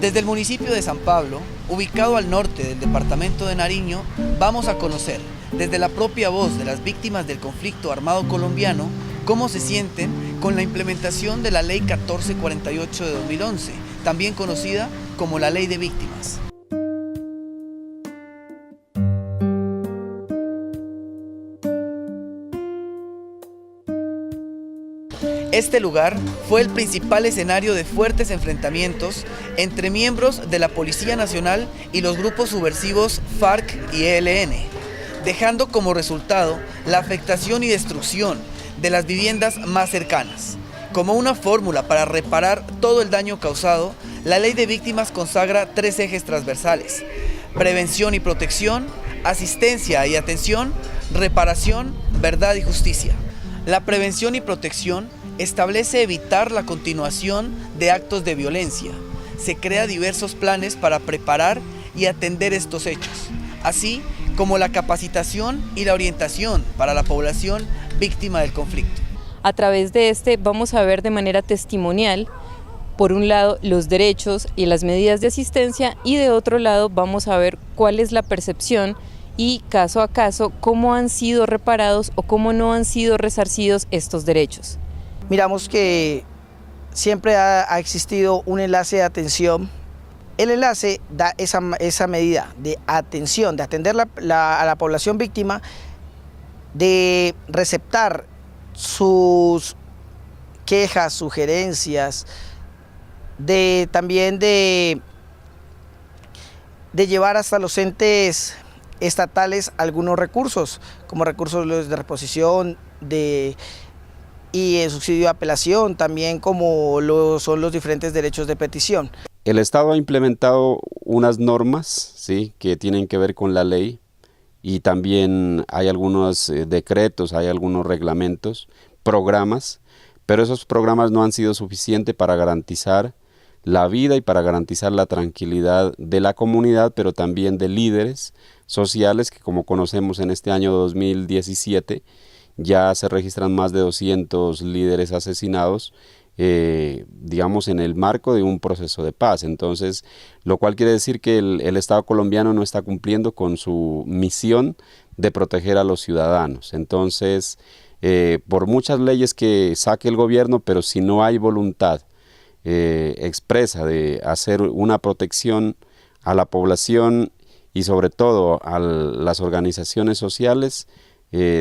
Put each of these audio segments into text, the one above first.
Desde el municipio de San Pablo, ubicado al norte del departamento de Nariño, vamos a conocer, desde la propia voz de las víctimas del conflicto armado colombiano, cómo se sienten con la implementación de la Ley 1448 de 2011, también conocida como la Ley de Víctimas. Este lugar fue el principal escenario de fuertes enfrentamientos entre miembros de la Policía Nacional y los grupos subversivos FARC y ELN, dejando como resultado la afectación y destrucción de las viviendas más cercanas. Como una fórmula para reparar todo el daño causado, la Ley de Víctimas consagra 3 ejes transversales: prevención y protección, asistencia y atención, reparación, verdad y justicia. La prevención y protección establece evitar la continuación de actos de violencia. Se crea diversos planes para preparar y atender estos hechos, así como la capacitación y la orientación para la población víctima del conflicto. A través de vamos a ver de manera testimonial, por un lado, los derechos y las medidas de asistencia, y de otro lado vamos a ver cuál es la percepción y caso a caso cómo han sido reparados o cómo no han sido resarcidos estos derechos. Miramos que siempre ha existido un enlace de atención. El enlace da esa medida de atención, de atender a la población víctima, de receptar sus quejas, sugerencias, también de llevar hasta los entes estatales algunos recursos, como recursos de reposición y el subsidio de apelación, también como son los diferentes derechos de petición. El Estado ha implementado unas normas, ¿sí?, que tienen que ver con la ley, y también hay algunos decretos, hay algunos reglamentos, programas, pero esos programas no han sido suficientes para garantizar la vida y para garantizar la tranquilidad de la comunidad, pero también de líderes sociales que, como conocemos, en este año 2017 ya se registran más de 200 líderes asesinados, digamos, en el marco de un proceso de paz. Entonces, lo cual quiere decir que el Estado colombiano no está cumpliendo con su misión de proteger a los ciudadanos. Entonces, por muchas leyes que saque el gobierno, pero si no hay voluntad expresa de hacer una protección a la población y sobre todo a las organizaciones sociales,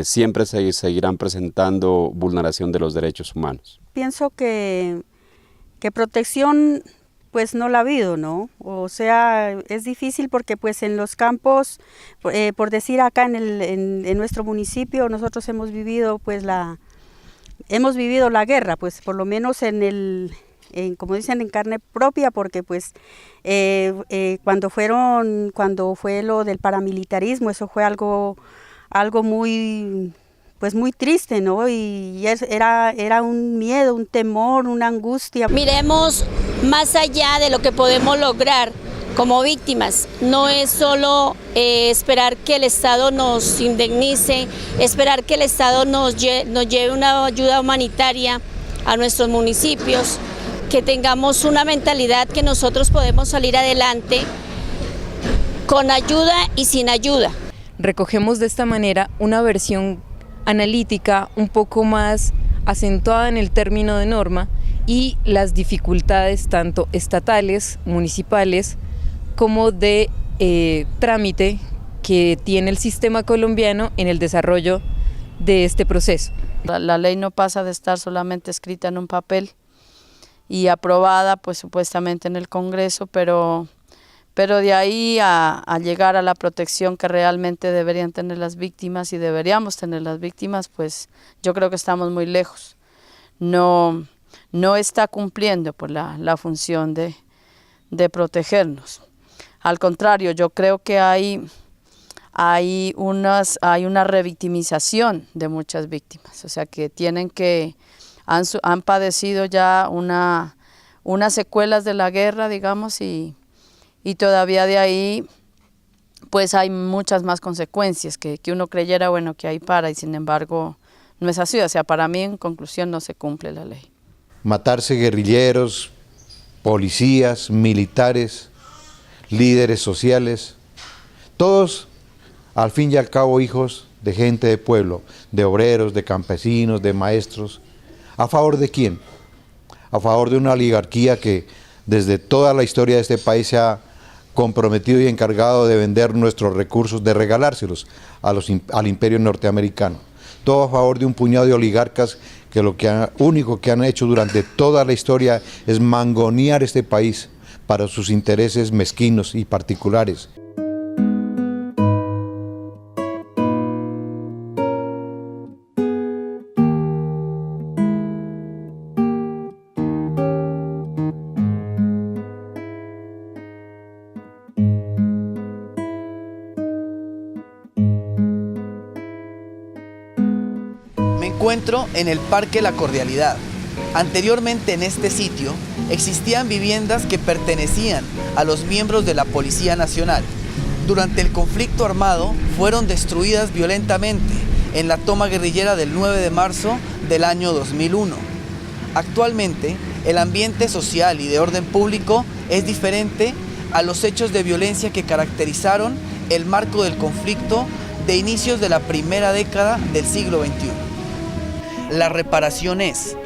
siempre se seguirán presentando vulneración de los derechos humanos. Pienso que protección pues no la ha habido, ¿no? O sea, es difícil porque pues en los campos, por decir acá en nuestro municipio, nosotros hemos vivido pues la guerra, pues por lo menos como dicen, en carne propia, porque pues cuando fue lo del paramilitarismo, eso fue algo muy triste, ¿no? Y era un miedo, un temor, una angustia. Miremos más allá de lo que podemos lograr como víctimas. No es solo esperar que el Estado nos indemnice, esperar que el Estado nos lleve una ayuda humanitaria a nuestros municipios, que tengamos una mentalidad que nosotros podemos salir adelante con ayuda y sin ayuda. Recogemos de esta manera una versión analítica un poco más acentuada en el término de norma y las dificultades tanto estatales, municipales, como de trámite que tiene el sistema colombiano en el desarrollo de este proceso. La ley no pasa de estar solamente escrita en un papel y aprobada pues supuestamente en el Congreso, pero de ahí a llegar a la protección que realmente deberían tener las víctimas y deberíamos tener las víctimas, pues yo creo que estamos muy lejos. No está cumpliendo pues, la función de protegernos. Al contrario, yo creo que hay una revictimización de muchas víctimas, o sea que han padecido ya unas secuelas de la guerra, digamos, y todavía de ahí pues hay muchas más consecuencias que uno creyera, bueno, que ahí para, y sin embargo no es así. O sea, para mí, en conclusión, no se cumple la ley. Matarse guerrilleros, policías, militares, líderes sociales, todos al fin y al cabo hijos de gente de pueblo, de obreros, de campesinos, de maestros. ¿A favor de quién? A favor de una oligarquía que desde toda la historia de este país se ha comprometido y encargado de vender nuestros recursos, de regalárselos al imperio norteamericano. Todo a favor de un puñado de oligarcas que único que han hecho durante toda la historia es mangonear este país para sus intereses mezquinos y particulares. Me encuentro en el Parque La Cordialidad. Anteriormente en este sitio existían viviendas que pertenecían a los miembros de la Policía Nacional. Durante el conflicto armado fueron destruidas violentamente en la toma guerrillera del 9 de marzo del año 2001. Actualmente el ambiente social y de orden público es diferente a los hechos de violencia que caracterizaron el marco del conflicto de inicios de la primera década del siglo XXI. La reparación es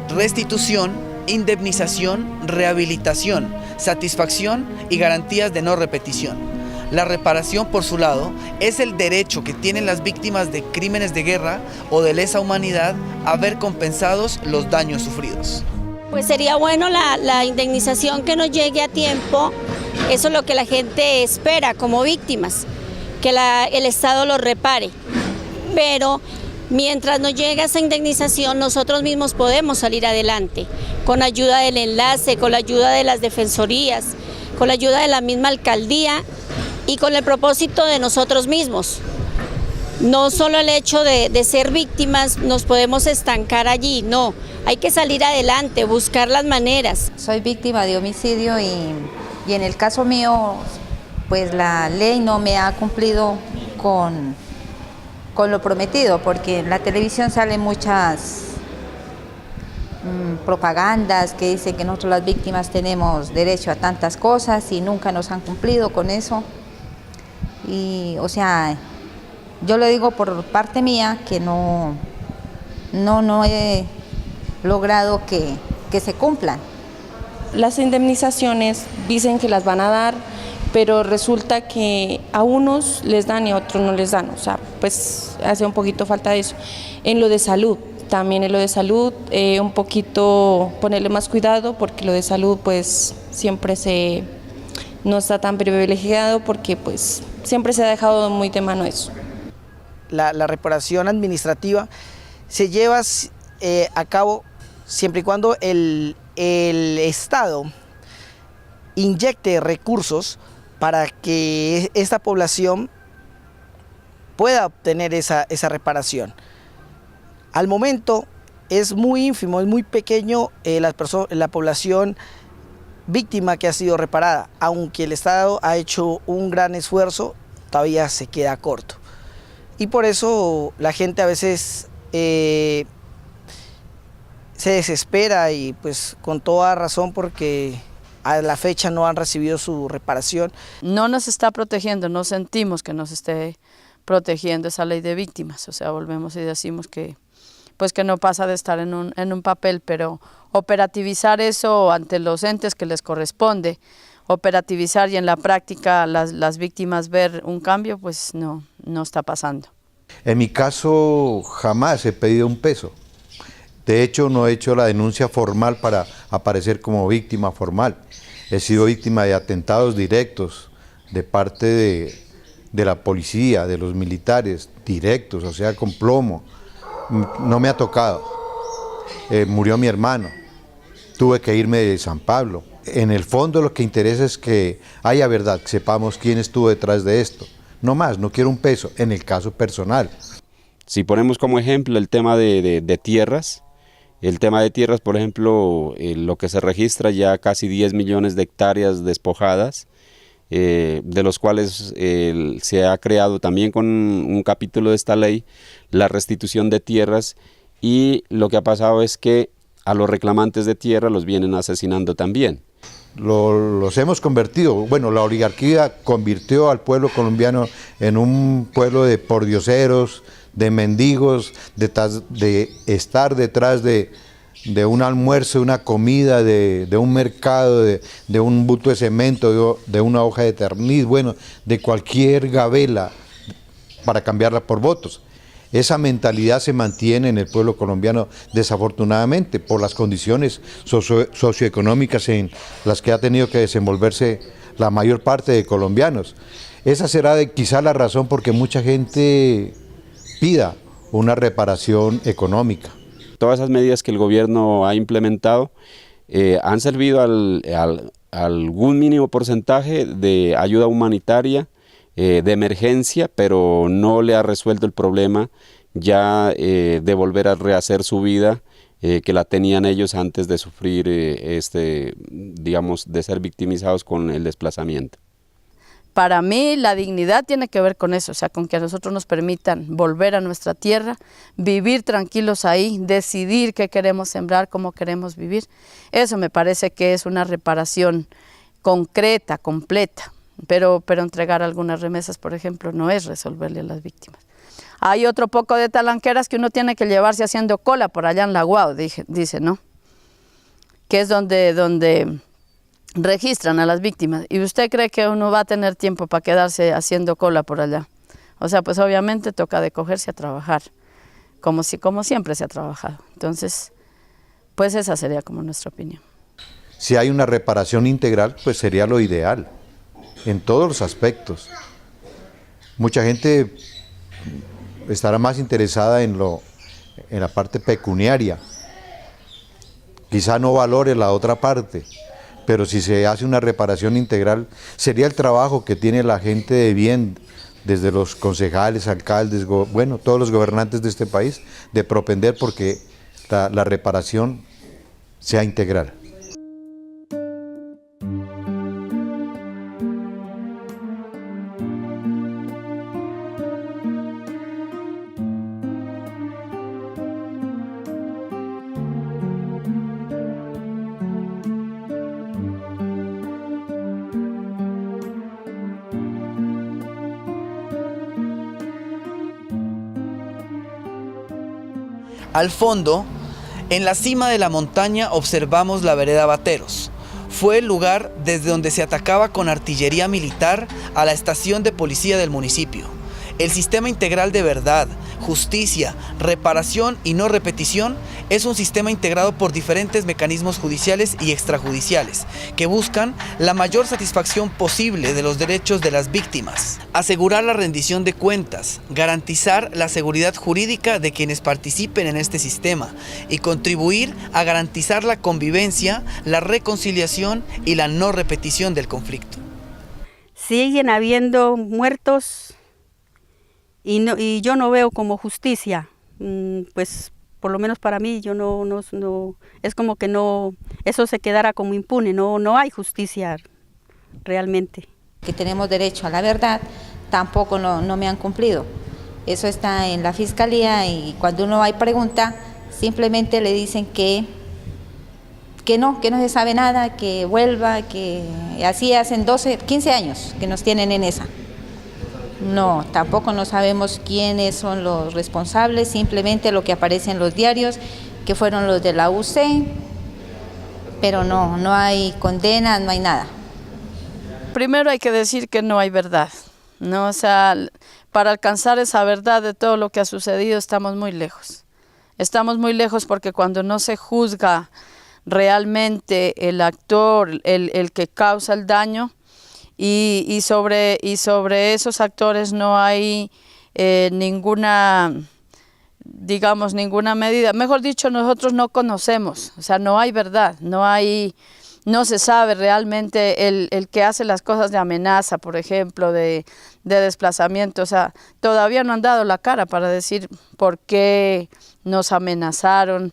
restitución, indemnización, rehabilitación, satisfacción y garantías de no repetición. La reparación, por su lado, es el derecho que tienen las víctimas de crímenes de guerra o de lesa humanidad a ver compensados los daños sufridos. Pues sería bueno la indemnización que nos llegue a tiempo. Eso es lo que la gente espera como víctimas, que el Estado los repare. Pero mientras nos llega esa indemnización, nosotros mismos podemos salir adelante, con ayuda del enlace, con la ayuda de las defensorías, con la ayuda de la misma alcaldía y con el propósito de nosotros mismos. No solo el hecho de ser víctimas nos podemos estancar allí, no, hay que salir adelante, buscar las maneras. Soy víctima de homicidio y en el caso mío, pues la ley no me ha cumplido con lo prometido, porque en la televisión salen muchas propagandas que dicen que nosotros las víctimas tenemos derecho a tantas cosas y nunca nos han cumplido con eso. Y, o sea, yo lo digo por parte mía que no he logrado que se cumplan. Las indemnizaciones dicen que las van a dar, pero resulta que a unos les dan y a otros no les dan, o sea, pues hace un poquito falta de eso. En lo de salud, también en lo de salud, un poquito ponerle más cuidado, porque lo de salud pues siempre no está tan privilegiado, porque pues siempre se ha dejado muy de mano eso. La reparación administrativa se lleva a cabo siempre y cuando el Estado inyecte recursos para que esta población pueda obtener esa reparación. Al momento es muy ínfimo, es muy pequeño la población víctima que ha sido reparada. Aunque el Estado ha hecho un gran esfuerzo, todavía se queda corto. Y por eso la gente a veces se desespera, y pues con toda razón, porque a la fecha no han recibido su reparación. No nos está protegiendo, no sentimos que nos esté protegiendo esa ley de víctimas. O sea, volvemos y decimos que no pasa de estar en un papel, pero operativizar eso ante los entes que les corresponde, operativizar y en la práctica las víctimas ver un cambio, pues no está pasando. En mi caso jamás he pedido un peso. De hecho, no he hecho la denuncia formal para aparecer como víctima formal. He sido víctima de atentados directos de parte de la policía, de los militares, directos, o sea, con plomo. No me ha tocado. Murió mi hermano. Tuve que irme de San Pablo. En el fondo lo que interesa es que haya verdad, que sepamos quién estuvo detrás de esto. No más, no quiero un peso, en el caso personal. Si ponemos como ejemplo el tema de tierras, por ejemplo, lo que se registra ya casi 10 millones de hectáreas despojadas, de los cuales se ha creado también con un capítulo de esta ley la restitución de tierras, y lo que ha pasado es que a los reclamantes de tierra los vienen asesinando también. los hemos convertido, bueno, la oligarquía convirtió al pueblo colombiano en un pueblo de pordioseros, de mendigos, de estar detrás de un almuerzo, una comida, de un mercado, de un bulto de cemento, de una hoja de terniz, bueno, de cualquier gabela para cambiarla por votos. Esa mentalidad se mantiene en el pueblo colombiano desafortunadamente por las condiciones socioeconómicas en las que ha tenido que desenvolverse la mayor parte de colombianos. Esa será quizá la razón por que mucha gente pida una reparación económica. Todas esas medidas que el gobierno ha implementado han servido a algún mínimo porcentaje de ayuda humanitaria, de emergencia, pero no le ha resuelto el problema ya de volver a rehacer su vida que la tenían ellos antes de sufrir digamos, de ser victimizados con el desplazamiento. Para mí la dignidad tiene que ver con eso, o sea, con que a nosotros nos permitan volver a nuestra tierra, vivir tranquilos ahí, decidir qué queremos sembrar, cómo queremos vivir. Eso me parece que es una reparación concreta, completa. Pero entregar algunas remesas, por ejemplo, no es resolverle a las víctimas. Hay otro poco de talanqueras que uno tiene que llevarse haciendo cola por allá en la Guao, dice, ¿no? Que es donde registran a las víctimas. ¿Y usted cree que uno va a tener tiempo para quedarse haciendo cola por allá? O sea, pues obviamente toca de cogerse a trabajar, como siempre se ha trabajado. Entonces, pues esa sería como nuestra opinión. Si hay una reparación integral, pues sería lo ideal, en todos los aspectos. Mucha gente estará más interesada en la parte pecuniaria, quizá no valore la otra parte, pero si se hace una reparación integral, sería el trabajo que tiene la gente de bien, desde los concejales, alcaldes, bueno, todos los gobernantes de este país, de propender porque la reparación sea integral. Al fondo, en la cima de la montaña observamos la vereda Bateros. Fue el lugar desde donde se atacaba con artillería militar a la estación de policía del municipio. El sistema integral de verdad, justicia, reparación y no repetición es un sistema integrado por diferentes mecanismos judiciales y extrajudiciales que buscan la mayor satisfacción posible de los derechos de las víctimas, asegurar la rendición de cuentas, garantizar la seguridad jurídica de quienes participen en este sistema y contribuir a garantizar la convivencia, la reconciliación y la no repetición del conflicto. Siguen habiendo muertos y yo no veo como justicia, pues por lo menos para mí, yo no, es como que no, eso se quedara como impune, no hay justicia realmente. Que tenemos derecho a la verdad, tampoco no me han cumplido. Eso está en la fiscalía y cuando uno va y pregunta, simplemente le dicen que no se sabe nada, que vuelva, que así hacen 15 años que nos tienen en esa. No, tampoco no sabemos quiénes son los responsables, simplemente lo que aparece en los diarios, que fueron los de la UC, pero no hay condenas, no hay nada. Primero hay que decir que no hay verdad, ¿no? O sea, para alcanzar esa verdad de todo lo que ha sucedido estamos muy lejos. Estamos muy lejos porque cuando no se juzga realmente el actor, el que causa el daño, y sobre esos actores no hay ninguna medida. Mejor dicho, nosotros no conocemos, o sea, no hay verdad, no se sabe realmente el que hace las cosas de amenaza, por ejemplo, de desplazamiento. O sea, todavía no han dado la cara para decir por qué nos amenazaron,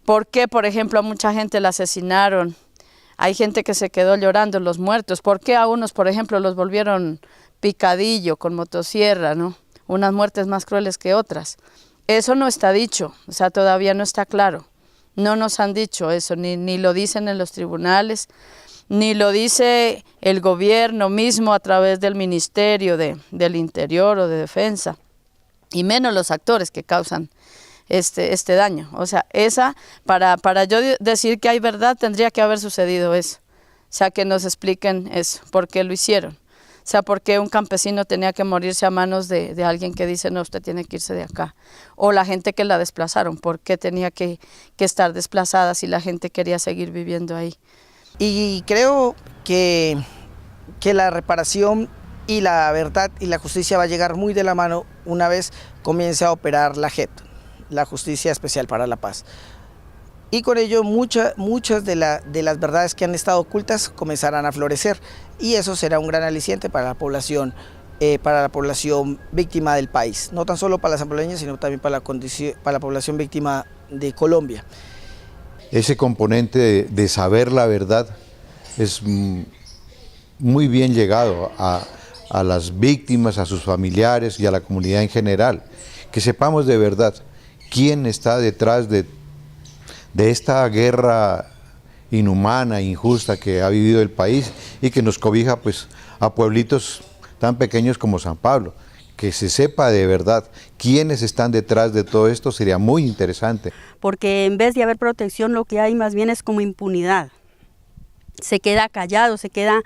por qué, por ejemplo, a mucha gente la asesinaron. Hay gente que se quedó llorando, los muertos. ¿Por qué a unos, por ejemplo, los volvieron picadillo con motosierra, ¿no? Unas muertes más crueles que otras. Eso no está dicho, o sea, todavía no está claro. No nos han dicho eso, ni lo dicen en los tribunales, ni lo dice el gobierno mismo a través del Ministerio del Interior o de Defensa, y menos los actores que causan este daño. O sea, para yo decir que hay verdad, tendría que haber sucedido eso. O sea, que nos expliquen eso, por qué lo hicieron. O sea, por qué un campesino tenía que morirse a manos de alguien que dice, no, usted tiene que irse de acá. O la gente que la desplazaron, por qué tenía que estar desplazada si la gente quería seguir viviendo ahí. Y creo que la reparación y la verdad y la justicia va a llegar muy de la mano una vez comience a operar la JEP, la Justicia Especial para la Paz. Y con ello muchas de las verdades que han estado ocultas comenzarán a florecer, y eso será un gran aliciente para la población víctima del país, no tan solo para las sanpaulueñas, sino también para la población víctima de Colombia. Ese componente de saber la verdad es muy bien llegado a las víctimas, a sus familiares y a la comunidad en general. Que sepamos de verdad quién está detrás de esta guerra inhumana, injusta que ha vivido el país y que nos cobija pues a pueblitos tan pequeños como San Pablo. Que se sepa de verdad quiénes están detrás de todo esto sería muy interesante. Porque en vez de haber protección, lo que hay más bien es como impunidad. Se queda callado, se queda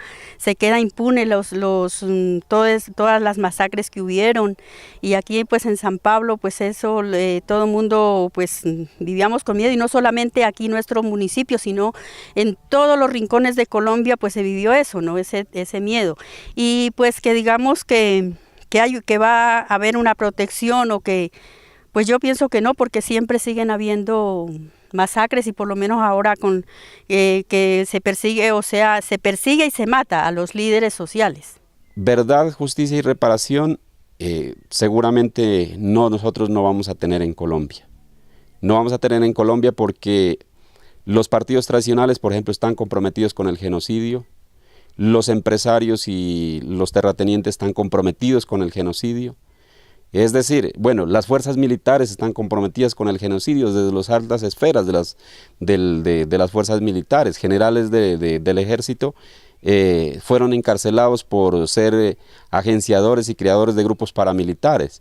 impune todas las masacres que hubieron, y aquí pues en San Pablo pues eso todo el mundo pues vivíamos con miedo, y no solamente aquí en nuestro municipio, sino en todos los rincones de Colombia pues se vivió eso, ¿no? Ese miedo, y pues que digamos que va a haber una protección, o que pues yo pienso que no, porque siempre siguen habiendo masacres, y por lo menos ahora con que se persigue, o sea, se persigue y se mata a los líderes sociales. Verdad, justicia y reparación seguramente nosotros no vamos a tener en Colombia. No vamos a tener en Colombia porque los partidos tradicionales, por ejemplo, están comprometidos con el genocidio, los empresarios y los terratenientes están comprometidos con el genocidio. Es decir, bueno, las fuerzas militares están comprometidas con el genocidio desde las altas esferas de las fuerzas militares. Generales del ejército fueron encarcelados por ser agenciadores y creadores de grupos paramilitares.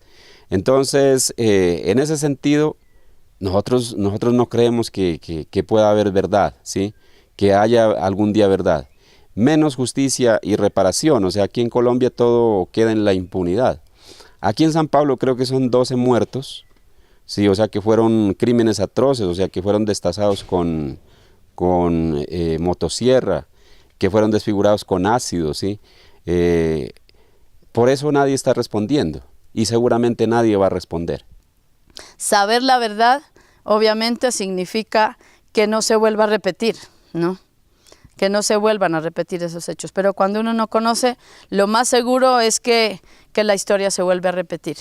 Entonces, en ese sentido, nosotros no creemos que pueda haber verdad, ¿sí? Que haya algún día verdad. Menos justicia y reparación, o sea, aquí en Colombia todo queda en la impunidad. Aquí en San Pablo creo que son 12 muertos, sí, o sea que fueron crímenes atroces, o sea que fueron destazados con motosierra, que fueron desfigurados con ácido, ¿sí? Por eso nadie está respondiendo y seguramente nadie va a responder. Saber la verdad obviamente significa que no se vuelva a repetir, ¿no? Que no se vuelvan a repetir esos hechos, pero cuando uno no conoce, lo más seguro es que la historia se vuelve a repetir.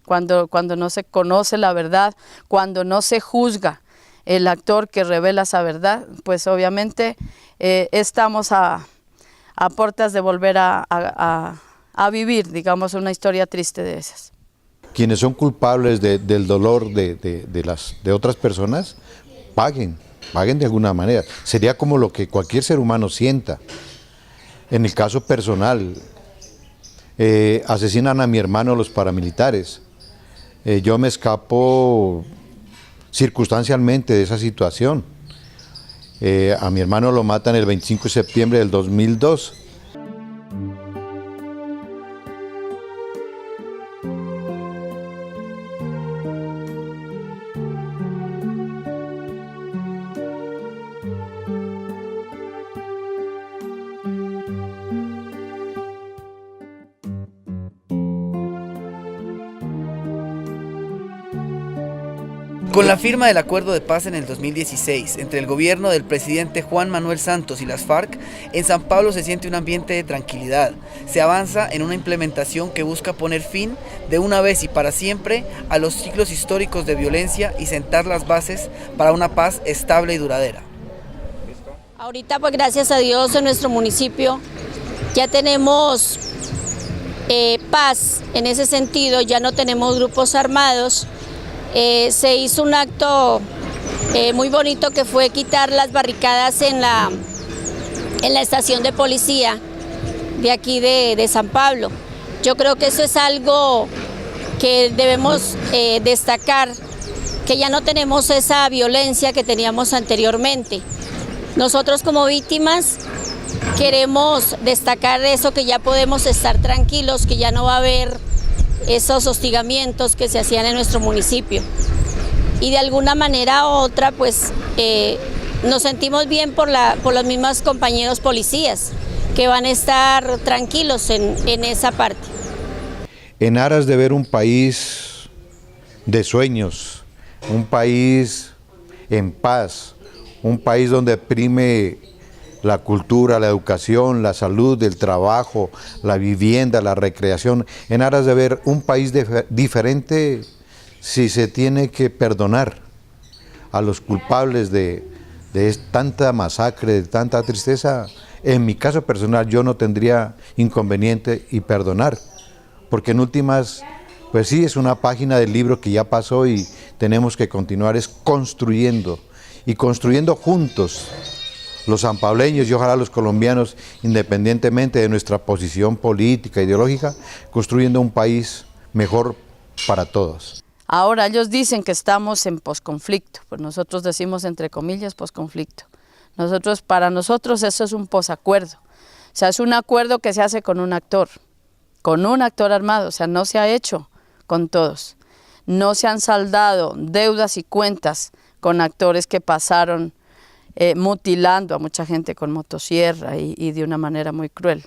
Cuando no se conoce la verdad, cuando no se juzga el actor que revela esa verdad, pues obviamente estamos a puertas de volver a vivir, digamos, una historia triste de esas. Quienes son culpables del dolor de otras personas, paguen de alguna manera. Sería como lo que cualquier ser humano sienta. En el caso personal, asesinan a mi hermano los paramilitares. Yo me escapo circunstancialmente de esa situación. A mi hermano lo matan el 25 de septiembre del 2002. Con la firma del acuerdo de paz en el 2016 entre el gobierno del presidente Juan Manuel Santos y las FARC, en San Pablo se siente un ambiente de tranquilidad. Se avanza en una implementación que busca poner fin de una vez y para siempre a los ciclos históricos de violencia y sentar las bases para una paz estable y duradera. Ahorita, pues gracias a Dios, en nuestro municipio ya tenemos paz en ese sentido, ya no tenemos grupos armados. Se hizo un acto muy bonito que fue quitar las barricadas en la estación de policía de aquí de San Pablo. Yo creo que eso es algo que debemos destacar, que ya no tenemos esa violencia que teníamos anteriormente. Nosotros como víctimas queremos destacar eso, que ya podemos estar tranquilos, que ya no va a haber esos hostigamientos que se hacían en nuestro municipio. Y de alguna manera u otra, pues nos sentimos bien por los mismos compañeros policías, que van a estar tranquilos en esa parte. En aras de ver un país de sueños, un país en paz, un país donde prime la cultura, la educación, la salud, el trabajo, la vivienda, la recreación, en aras de ver un país diferente, si se tiene que perdonar a los culpables de tanta masacre, de tanta tristeza, en mi caso personal yo no tendría inconveniente y perdonar, porque en últimas, pues sí, es una página del libro que ya pasó y tenemos que continuar construyendo y construyendo juntos, los sanpableños y ojalá los colombianos, independientemente de nuestra posición política, ideológica, construyendo un país mejor para todos. Ahora ellos dicen que estamos en posconflicto, pues nosotros decimos entre comillas posconflicto. Para nosotros eso es un posacuerdo, o sea, es un acuerdo que se hace con un actor armado, o sea, no se ha hecho con todos. No se han saldado deudas y cuentas con actores que pasaron mutilando a mucha gente con motosierra y de una manera muy cruel.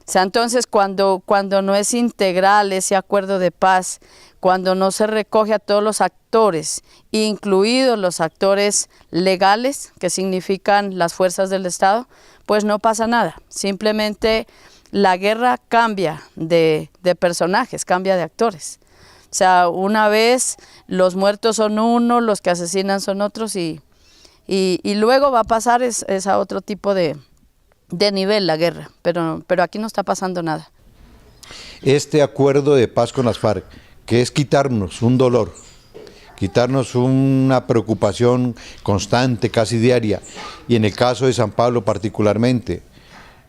O sea, entonces cuando no es integral ese acuerdo de paz, cuando no se recoge a todos los actores, incluidos los actores legales, que significan las fuerzas del Estado, pues no pasa nada. Simplemente la guerra cambia de personajes, cambia de actores. O sea, una vez los muertos son unos, los que asesinan son otros y luego va a pasar es a otro tipo de nivel la guerra, pero aquí no está pasando nada. Este acuerdo de paz con las FARC, que es quitarnos un dolor, quitarnos una preocupación constante, casi diaria, y en el caso de San Pablo particularmente,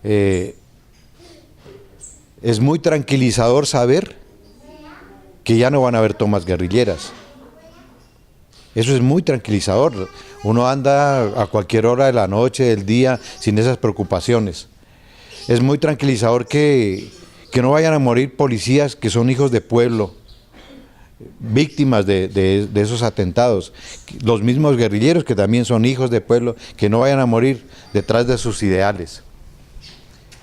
es muy tranquilizador saber que ya no van a haber tomas guerrilleras. Eso es muy tranquilizador. Uno anda a cualquier hora de la noche, del día, sin esas preocupaciones. Es muy tranquilizador que no vayan a morir policías que son hijos de pueblo, víctimas de esos atentados. Los mismos guerrilleros que también son hijos de pueblo, que no vayan a morir detrás de sus ideales.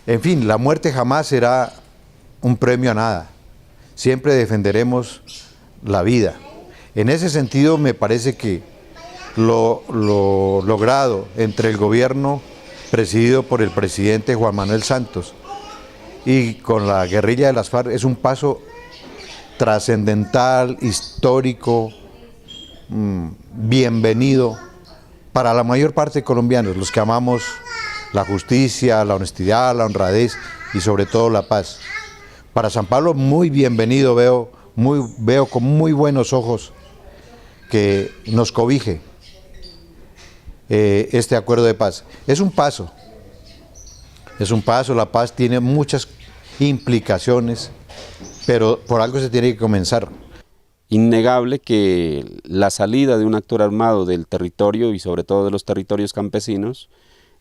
En fin, la muerte jamás será un premio a nada. Siempre defenderemos la vida. En ese sentido me parece que lo logrado entre el gobierno presidido por el presidente Juan Manuel Santos y con la guerrilla de las FARC es un paso trascendental, histórico, bienvenido para la mayor parte de colombianos, los que amamos la justicia, la honestidad, la honradez y sobre todo la paz. Para San Pablo muy bienvenido, veo con muy buenos ojos que nos cobije este acuerdo de paz. Es un paso, la paz tiene muchas implicaciones, pero por algo se tiene que comenzar. Innegable que la salida de un actor armado del territorio y sobre todo de los territorios campesinos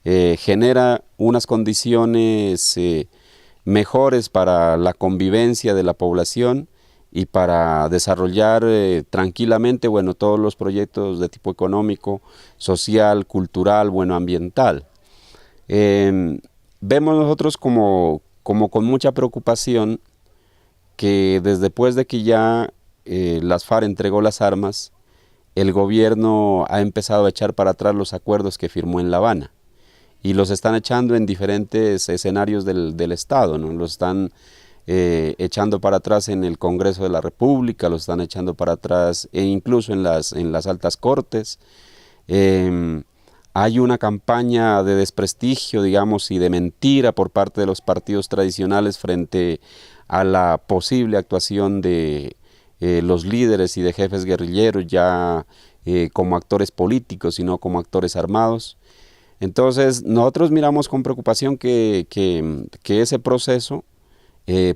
genera unas condiciones mejores para la convivencia de la población y para desarrollar tranquilamente, bueno, todos los proyectos de tipo económico, social, cultural, bueno, ambiental. Vemos nosotros como con mucha preocupación que después de que ya las FARC entregó las armas, el gobierno ha empezado a echar para atrás los acuerdos que firmó en La Habana y los están echando en diferentes escenarios del Estado, ¿no? Los están echando para atrás en el Congreso de la República, los están echando para atrás e incluso en las altas cortes. Hay una campaña de desprestigio, digamos, y de mentira por parte de los partidos tradicionales frente a la posible actuación de los líderes y de jefes guerrilleros ya como actores políticos, sino como actores armados. Entonces, nosotros miramos con preocupación que ese proceso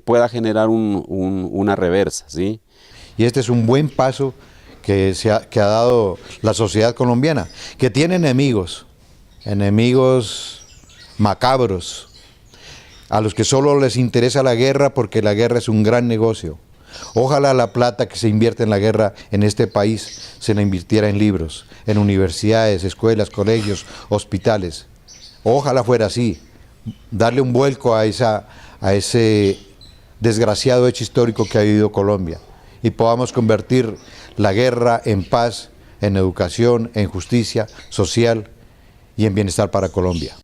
pueda generar una reversa, ¿sí? Y este es un buen paso que ha dado la sociedad colombiana, que tiene enemigos macabros, a los que solo les interesa la guerra porque la guerra es un gran negocio. Ojalá la plata que se invierte en la guerra en este país se la invirtiera en libros, en universidades, escuelas, colegios, hospitales. Ojalá fuera así, darle un vuelco a ese desgraciado hecho histórico que ha vivido Colombia y podamos convertir la guerra en paz, en educación, en justicia social y en bienestar para Colombia.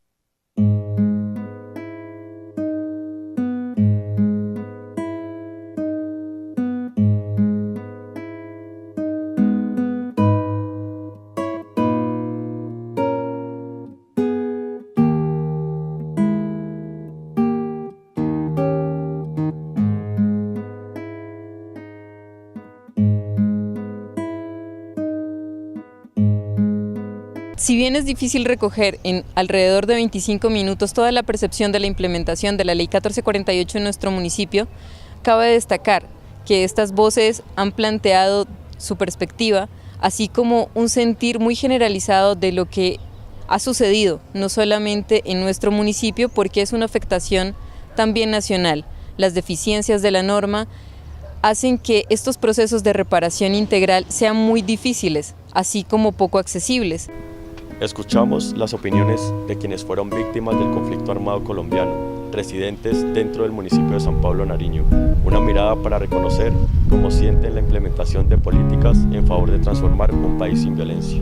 Si bien es difícil recoger en alrededor de 25 minutos toda la percepción de la implementación de la Ley 1448 en nuestro municipio, cabe destacar que estas voces han planteado su perspectiva, así como un sentir muy generalizado de lo que ha sucedido, no solamente en nuestro municipio, porque es una afectación también nacional. Las deficiencias de la norma hacen que estos procesos de reparación integral sean muy difíciles, así como poco accesibles. Escuchamos las opiniones de quienes fueron víctimas del conflicto armado colombiano, residentes dentro del municipio de San Pablo Nariño, una mirada para reconocer cómo sienten la implementación de políticas en favor de transformar un país sin violencia.